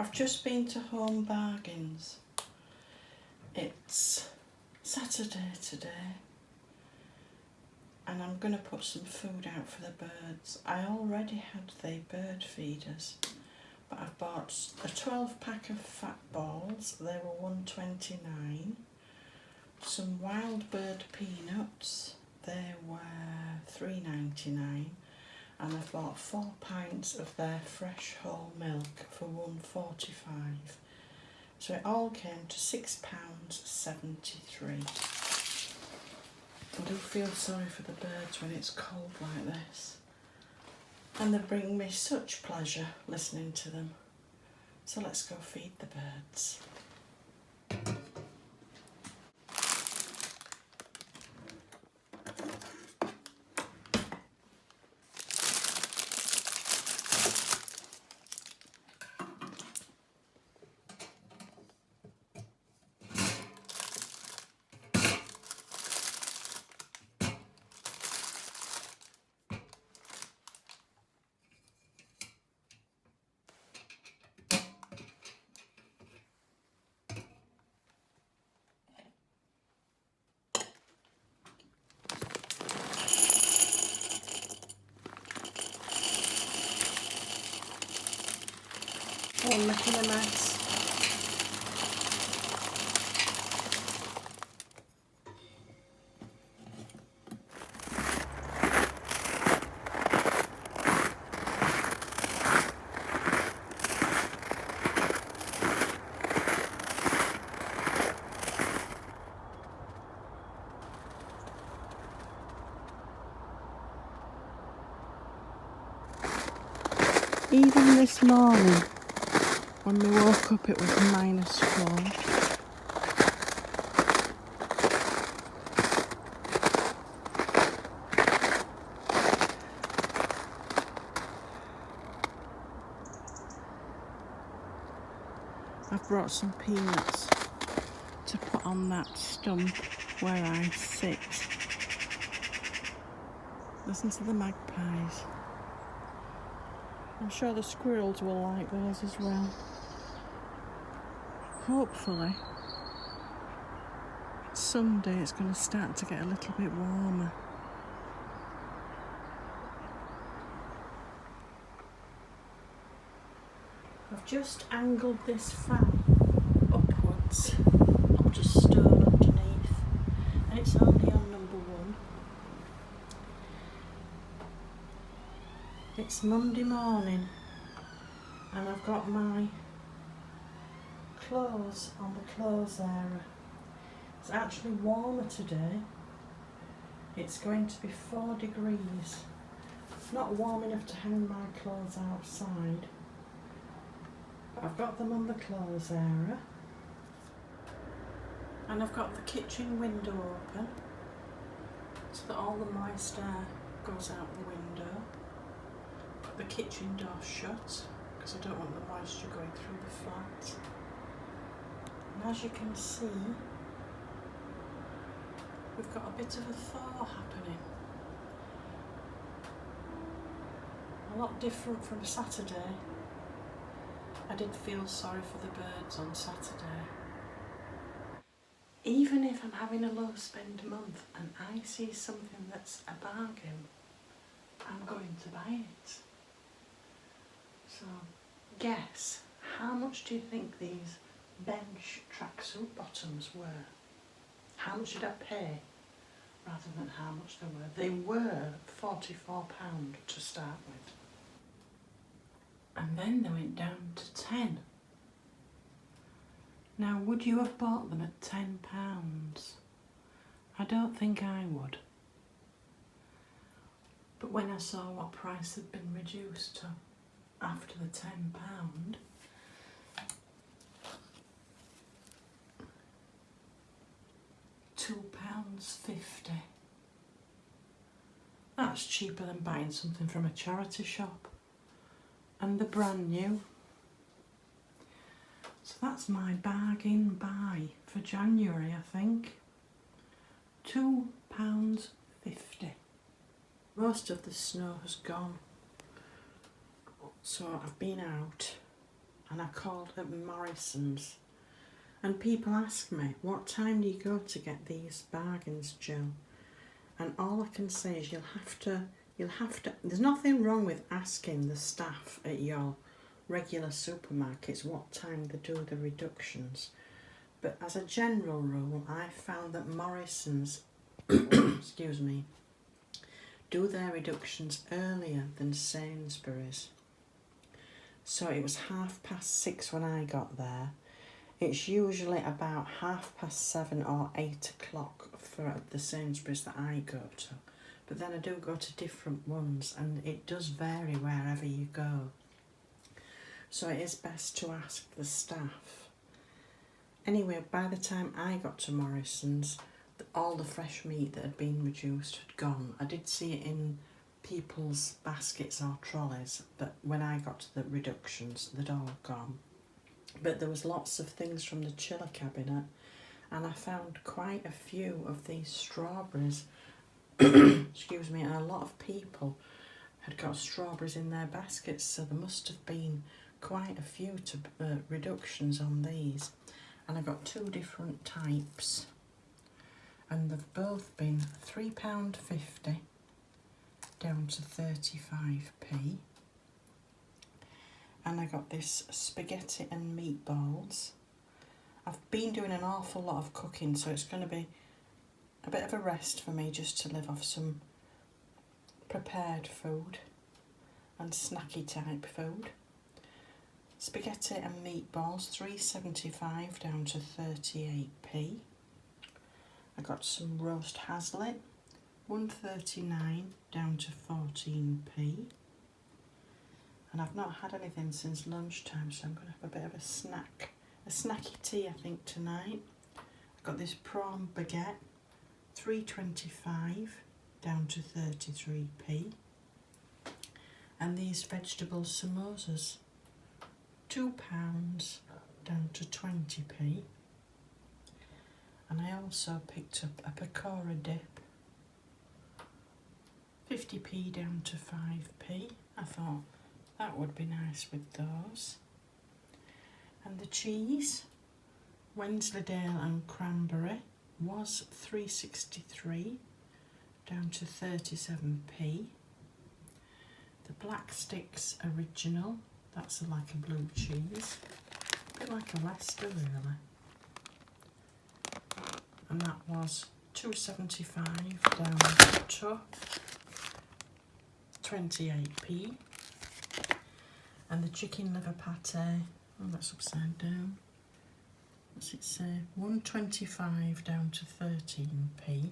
I've just been to Home Bargains. It's Saturday today and I'm going to put some food out for the birds. I already had the bird feeders, but I've bought a 12 pack of fat balls. They were $1.29. Some wild bird peanuts. They were $3.99. And I've bought 4 pints of their fresh whole milk for $1.45. So it all came to £6.73. I do feel sorry for the birds when it's cold like this. And they bring me such pleasure listening to them. So let's go feed the birds. Oh, making a mess. Even this morning, when we woke up, it was -4. I've brought some peanuts to put on that stump where I sit. Listen to the magpies. I'm sure the squirrels will like those as well. Hopefully, someday it's going to start to get a little bit warmer. I've just angled this fan upwards up to stone underneath, and it's only on number 1. It's Monday morning and I've got my clothes on the clothes area. It's actually warmer today. It's going to be 4 degrees. Not warm enough to hang my clothes outside, but I've got them on the clothes area. And I've got the kitchen window open so that all the moist air goes out the window. The kitchen door shut because I don't want the moisture going through the flat. And as you can see, we've got a bit of a thaw happening. A lot different from Saturday. I did feel sorry for the birds on Saturday. Even if I'm having a low spend month and I see something that's a bargain, I'm going to buy it. So, guess, how much do you think these bench tracksuit bottoms were? How much did I pay rather than how much they were? They were £44 to start with. And then they went down to 10. Now, would you have bought them at £10? I don't think I would. But when I saw what price had been reduced to after the £10, £2.50. That's cheaper than buying something from a charity shop. And they're brand new. So that's my bargain buy for January, I think. £2.50. Most of the snow has gone. So I've been out and I called at Morrisons. And people ask me, what time do you go to get these bargains, Jill? And all I can say is you'll have to, there's nothing wrong with asking the staff at your regular supermarkets what time they do the reductions. But as a general rule, I found that Morrisons, excuse me, do their reductions earlier than Sainsbury's. So it was 6:30 when I got there. It's usually about 7:30 or 8 o'clock for the Sainsbury's that I go to. But then I do go to different ones, and it does vary wherever you go. So it is best to ask the staff. Anyway, by the time I got to Morrisons, all the fresh meat that had been reduced had gone. I did see it in people's baskets or trolleys, but when I got to the reductions, they'd all gone. But there was lots of things from the chiller cabinet, and I found quite a few of these strawberries. Excuse me, and a lot of people had got strawberries in their baskets, so there must have been quite a few reductions on these. And I got 2 different types, and they've both been £3.50 down to 35p. And I got this spaghetti and meatballs. I've been doing an awful lot of cooking, so it's going to be a bit of a rest for me just to live off some prepared food and snacky type food. Spaghetti and meatballs, £3.75 down to 38p. I got some roast haslet, £1.39 down to 14p. And I've not had anything since lunchtime, so I'm going to have a bit of a snacky tea I think tonight. I've got this prawn baguette, £3.25 down to 33p. And these vegetable samosas, £2 down to 20p. And I also picked up a pakora dip, 50p down to 5p. I thought that would be nice with those. And the cheese, Wensleydale and cranberry, was £3.63 down to 37p. The Black Sticks original, that's like a blue cheese, a bit like a Leicester really. And that was £2.75 down to 28p. And the chicken liver pate, oh that's upside down, what's it say, £1.25 down to 13p.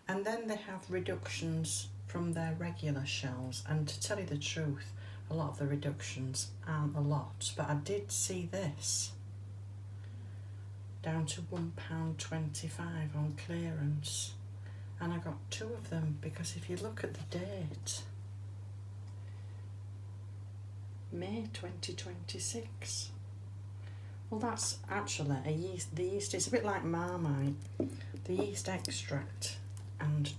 And then they have reductions from their regular shelves, and to tell you the truth, a lot of the reductions aren't a lot, but I did see this down to £1.25 on clearance, and I got 2 of them because if you look at the date, May 2026. Well, that's actually the yeast is a bit like Marmite. The yeast extract and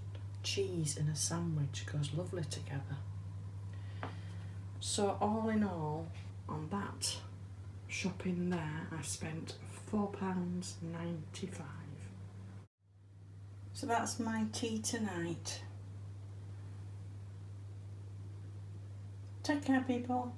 cheese in a sandwich goes lovely together. So all in all, on that shopping there, I spent £4.95. So that's my tea tonight. Take care, people.